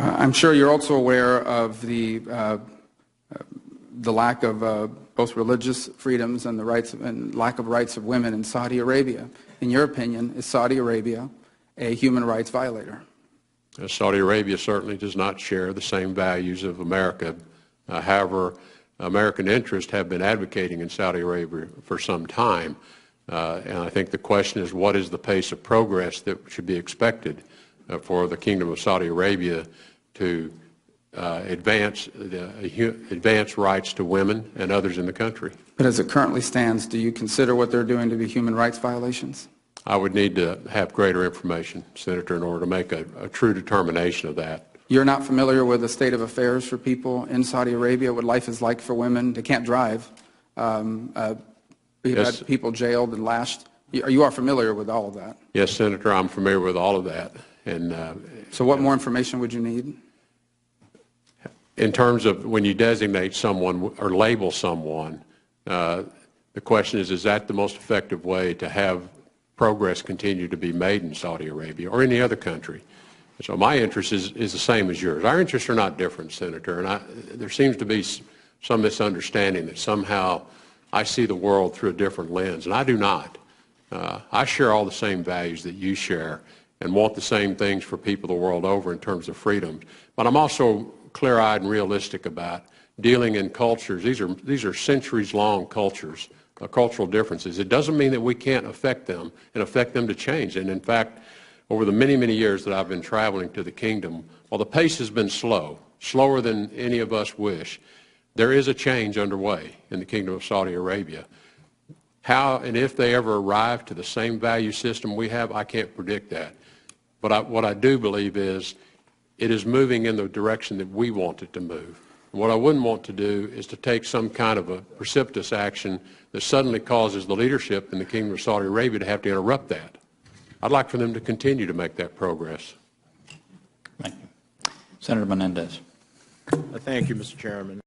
I'm sure you're also aware of the lack of both religious freedoms and the rights and lack of rights of women in Saudi Arabia. In your opinion, is Saudi Arabia a human rights violator? Saudi Arabia certainly does not share the same values of America. However, American interests have been advocating in Saudi Arabia for some time. And I think the question is, what is the pace of progress that should be expected for the Kingdom of Saudi Arabia to advance rights to women and others in the country? But as it currently stands, do you consider what they're doing to be human rights violations? I would need to have greater information, Senator, in order to make a true determination of that. You're not familiar with the state of affairs for people in Saudi Arabia, what life is like for women? They can't drive. We've had people jailed and lashed. You are familiar with all of that? Yes, Senator, I'm familiar with all of that. And so what more information would you need? In terms of when you designate someone or label someone, the question is that the most effective way to have progress continue to be made in Saudi Arabia or any other country? So my interest is the same as yours. Our interests are not different, Senator, and there seems to be some misunderstanding that somehow I see the world through a different lens, and I do not. I share all the same values that you share and want the same things for people the world over in terms of freedom. But I'm also clear-eyed and realistic about dealing in cultures. These are centuries-long cultures, cultural differences. It doesn't mean that we can't affect them and affect them to change. And in fact, over the many, many years that I've been traveling to the kingdom, while the pace has been slow, slower than any of us wish, there is a change underway in the Kingdom of Saudi Arabia. How and if they ever arrive to the same value system we have, I can't predict that. But what I do believe is it is moving in the direction that we want it to move. And what I wouldn't want to do is to take some kind of a precipitous action that suddenly causes the leadership in the Kingdom of Saudi Arabia to have to interrupt that. I'd like for them to continue to make that progress. Thank you. Senator Menendez. Thank you, Mr. Chairman.